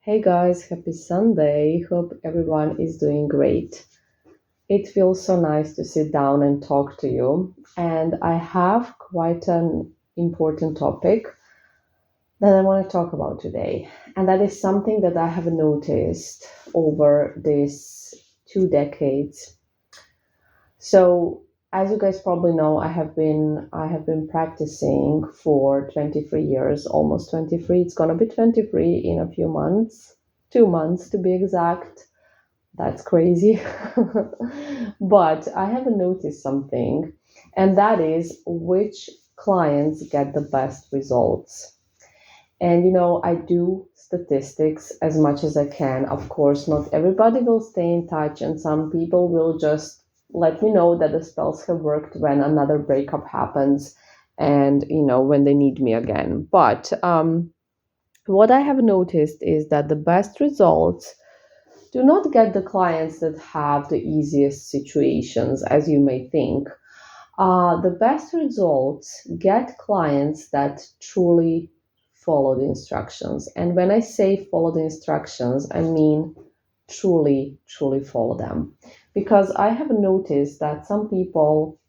Hey guys, happy Sunday. Hope everyone is doing great. It feels so nice to sit down and talk to you. And I have quite an important topic that I want to talk about today. And that is something that I have noticed over these 2 decades. So, as you guys probably know, I have been practicing for 23 years, almost 23. It's gonna be 23 in a few months, 2 months to be exact. That's crazy. But I have noticed something, and that is which clients get the best results. And I do statistics as much as I can. Of course, not everybody will stay in touch, and some people will just let me know that the spells have worked when another breakup happens and, when they need me again. But what I have noticed is that the best results do not get the clients that have the easiest situations, as you may think. The best results get clients that truly follow the instructions. And when I say follow the instructions, I mean truly, truly follow them. Because I have noticed that some people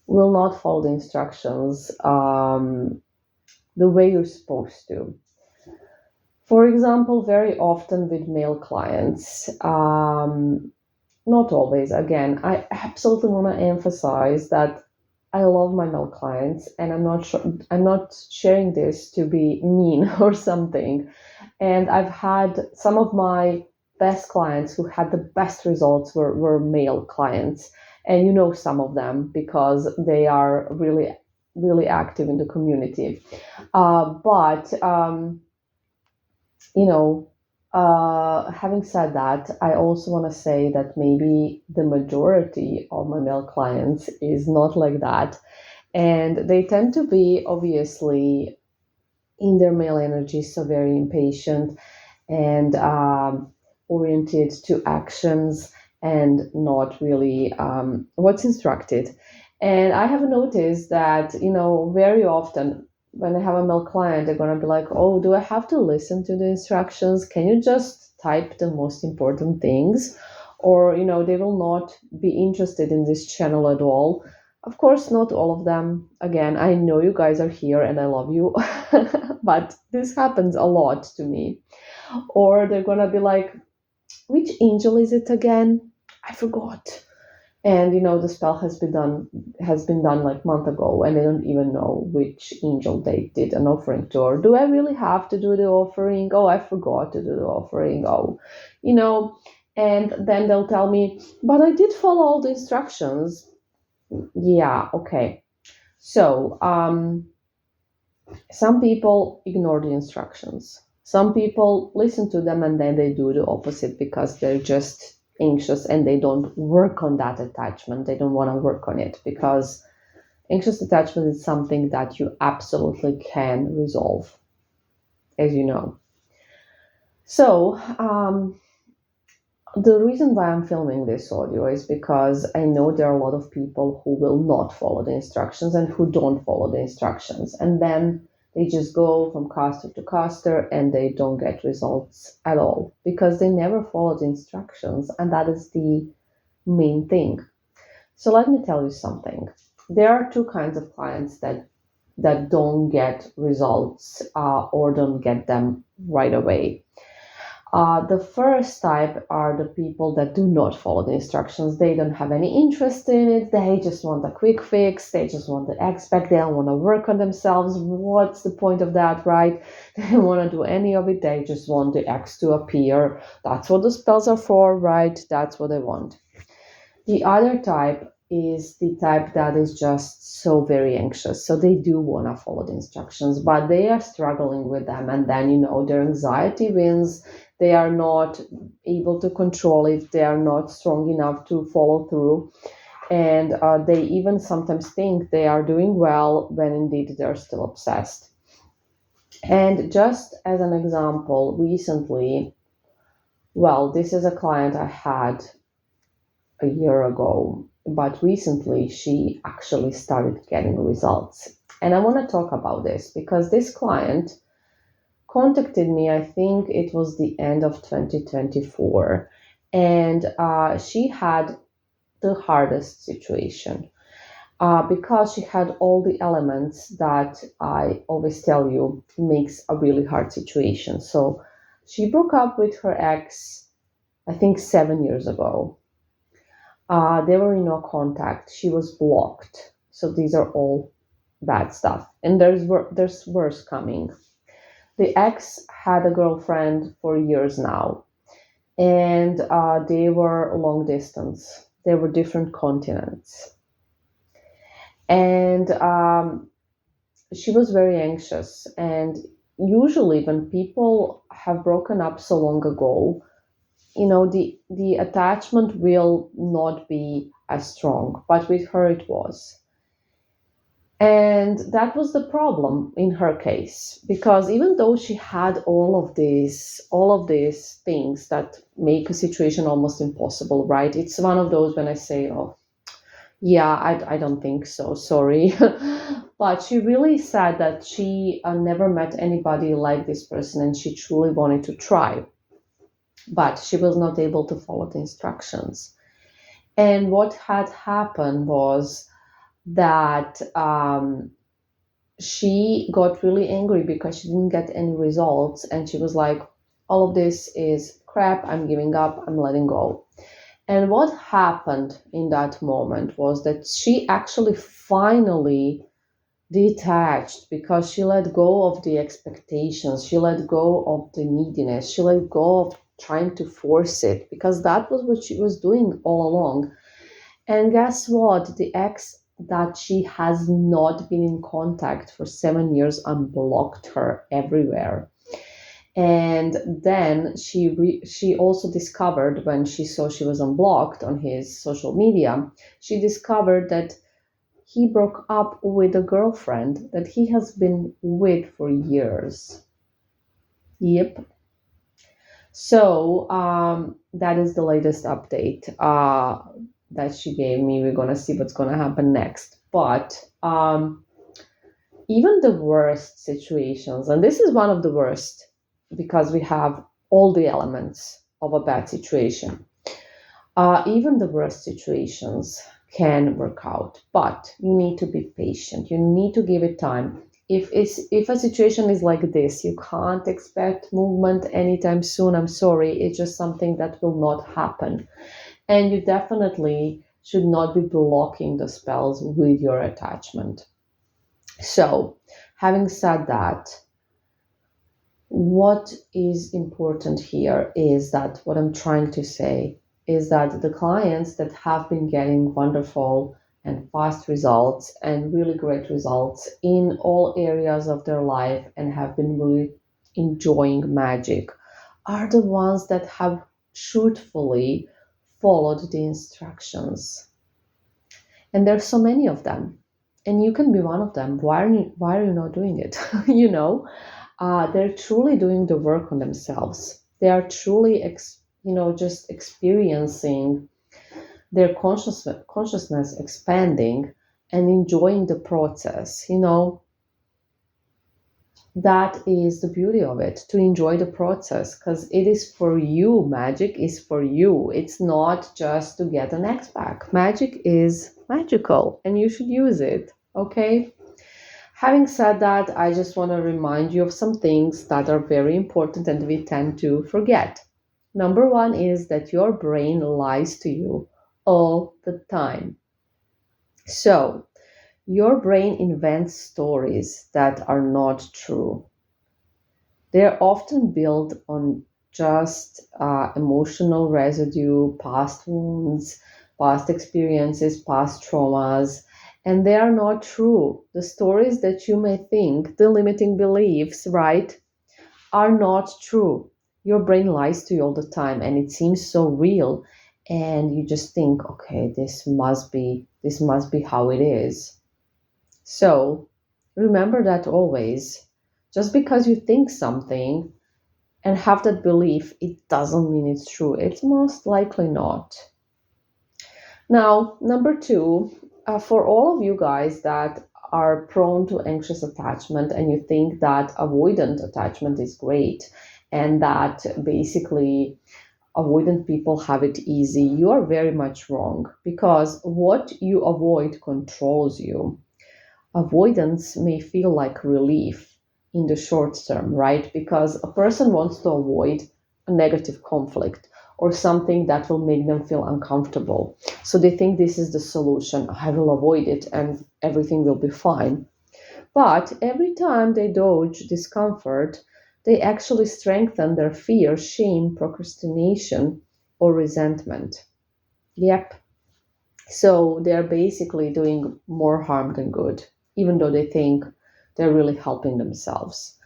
will not follow the instructions the way you're supposed to. For example, very often with male clients, not always. Again, I absolutely want to emphasize that I love my male clients, and I'm not sharing this to be mean or something. And I've had some of my best clients who had the best results were male clients, and some of them because they are really really active in the community. But you know, having said that, I also want to say that maybe the majority of my male clients is not like that. And they tend to be obviously in their male energy, so very impatient and oriented to actions and not really what's instructed. And I have noticed that, very often when I have a male client, they're going to be like, oh, do I have to listen to the instructions? Can you just type the most important things? Or, they will not be interested in this channel at all. Of course, not all of them. Again, I know you guys are here and I love you, but this happens a lot to me. Or they're gonna be like, which angel is it again? I forgot. And the spell has been done like a month ago, and they don't even know which angel they did an offering to. Or do I really have to do the offering? Oh, I forgot to do the offering. Oh, you know. And then they'll tell me, but I did follow all the instructions. Yeah, okay. So, some people ignore the instructions. Some people listen to them and then they do the opposite because they're just anxious and they don't work on that attachment. They don't want to work on it because anxious attachment is something that you absolutely can resolve, as you know. So, the reason why I'm filming this audio is because I know there are a lot of people who will not follow the instructions and who don't follow the instructions. And then they just go from caster to caster and they don't get results at all because they never follow the instructions. And that is the main thing. So let me tell you something. There are two kinds of clients that don't get results or don't get them right away. The first type are the people that do not follow the instructions. They don't have any interest in it. They just want a quick fix. They just want the expect. They don't want to work on themselves. What's the point of that, right? They don't want to do any of it. They just want the X to appear. That's what the spells are for, right? That's what they want. The other type is the type that is just so very anxious. So they do want to follow the instructions, but they are struggling with them. And then, their anxiety wins. They are not able to control it. They are not strong enough to follow through. And they even sometimes think they are doing well when indeed they're still obsessed. And just as an example, recently, well, this is a client I had a year ago, but recently she actually started getting results. And I want to talk about this because this client contacted me. I think it was the end of 2024, and she had the hardest situation because she had all the elements that I always tell you makes a really hard situation. So she broke up with her ex, I think 7 years ago. They were in no contact. She was blocked. So these are all bad stuff. And there's worse coming. The ex had a girlfriend for years now, and they were long distance. They were different continents. And she was very anxious. And usually, when people have broken up so long ago, the attachment will not be as strong, but with her it was. And that was the problem in her case, because even though she had all of these things that make a situation almost impossible, right? It's one of those when I say, oh, yeah, I don't think so, sorry. But she really said that she never met anybody like this person and she truly wanted to try, but she was not able to follow the instructions. And what had happened was that she got really angry because she didn't get any results. And she was like, all of this is crap. I'm giving up. I'm letting go. And what happened in that moment was that she actually finally detached because she let go of the expectations. She let go of the neediness. She let go of trying to force it because that was what she was doing all along. And guess what? The ex that she has not been in contact for 7 years unblocked her everywhere. And then she also discovered, when she saw she was unblocked on his social media, she discovered that he broke up with a girlfriend that he has been with for years. Yep. So that is the latest update that she gave me. We're gonna see what's gonna happen next. But even the worst situations, and this is one of the worst because we have all the elements of a bad situation. Even the worst situations can work out, but you need to be patient. You need to give it time. If a situation is like this, you can't expect movement anytime soon. I'm sorry, it's just something that will not happen. And you definitely should not be blocking the spells with your attachment. So, having said that, what is important here is that what I'm trying to say is that the clients that have been getting wonderful and fast results and really great results in all areas of their life and have been really enjoying magic are the ones that have truthfully followed the instructions. And there's so many of them. And you can be one of them. Why are you not doing it? They're truly doing the work on themselves. They are truly, just experiencing their consciousness expanding and enjoying the process. That is the beauty of it, to enjoy the process, because it is for you. Magic is for you. It's not just to get an X pack. Magic is magical and you should use it. Okay. Having said that, I just want to remind you of some things that are very important and we tend to forget. Number one is that your brain lies to you all the time. So, your brain invents stories that are not true. They're often built on just emotional residue, past wounds, past experiences, past traumas, and they are not true. The stories that you may think, the limiting beliefs, right, are not true. Your brain lies to you all the time and it seems so real, and you just think, okay, this must be how it is. So remember that always. Just because you think something and have that belief, it doesn't mean it's true. It's most likely not. Now, number two, for all of you guys that are prone to anxious attachment and you think that avoidant attachment is great and that basically avoidant people have it easy, you are very much wrong because what you avoid controls you. Avoidance may feel like relief in the short term, right? Because a person wants to avoid a negative conflict or something that will make them feel uncomfortable. So they think this is the solution. I will avoid it and everything will be fine. But every time they dodge discomfort, they actually strengthen their fear, shame, procrastination, or resentment. Yep. So they're basically doing more harm than good, even though they think they're really helping themselves.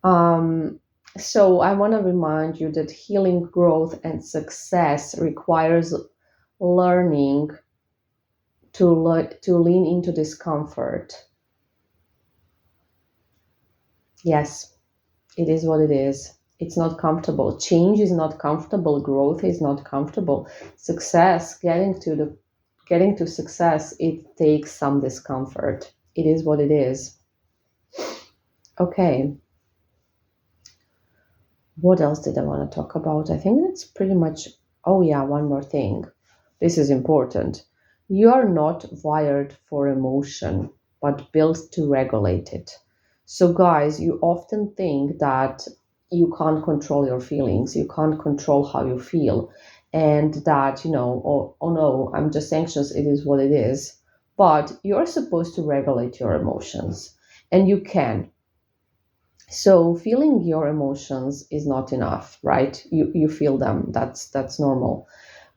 Um, so I want to remind you that healing, growth, and success requires learning to lean into discomfort. Yes, it is what it is. It's not comfortable. Change is not comfortable. Growth is not comfortable. Success, getting to success, it takes some discomfort. It is what it is. Okay. What else did I want to talk about? I think that's pretty much. Oh yeah, one more thing. This is important. You are not wired for emotion, but built to regulate it. So, guys, you often think that you can't control your feelings, you can't control how you feel, and that, oh no, I'm just anxious, it is what it is. But you're supposed to regulate your emotions, and you can. So feeling your emotions is not enough, right? You feel them. That's normal.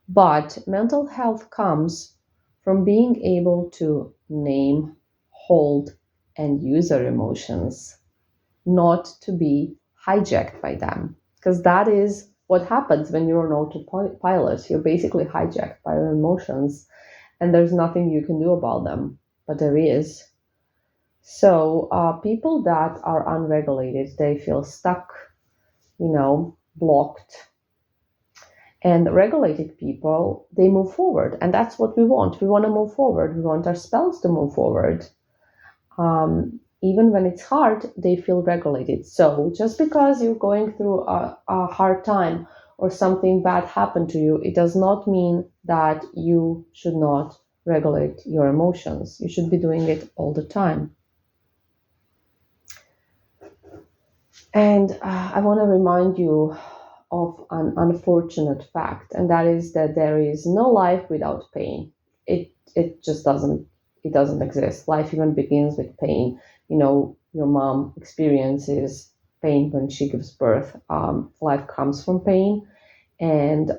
But mental health comes from being able to name, hold, and use our emotions, not to be hijacked by them. Because that is what happens when you're on autopilot. You're basically hijacked by your emotions, and there's nothing you can do about them. But there is. So people that are unregulated, they feel stuck, blocked. And regulated people, they move forward. And that's what we want. We want to move forward. We want our spouse to move forward. Even when it's hard, they feel regulated. So just because you're going through a hard time or something bad happened to you, it does not mean that you should not regulate your emotions. You should be doing it all the time. And I want to remind you of an unfortunate fact, and that is that there is no life without pain. It just doesn't exist. Life even begins with pain. Your mom experiences pain when she gives birth. Life comes from pain, and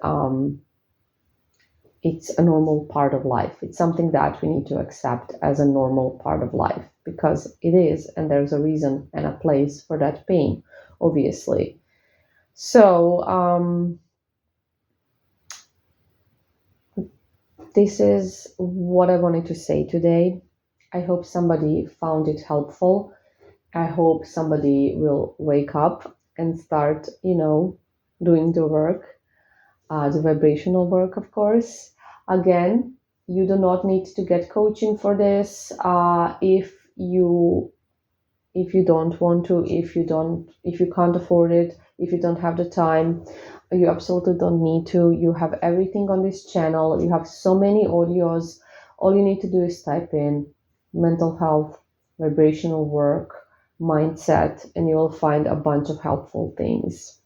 it's a normal part of life. It's something that we need to accept as a normal part of life because it is, and there's a reason and a place for that pain, obviously. So, this is what I wanted to say today. I hope somebody found it helpful. I hope somebody will wake up and start, doing the work, the vibrational work, of course. Again, you do not need to get coaching for this. If you don't want to, if you can't afford it, if you don't have the time, you absolutely don't need to. You have everything on this channel. You have so many audios. All you need to do is type in mental health, vibrational work, mindset, and you will find a bunch of helpful things.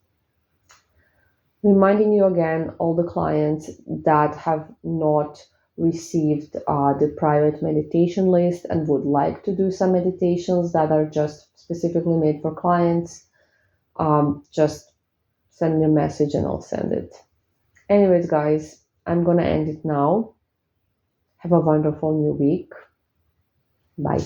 Reminding you again, all the clients that have not received the private meditation list and would like to do some meditations that are just specifically made for clients, just send me a message and I'll send it. Anyways, guys, I'm gonna end it now. Have a wonderful new week. Bye.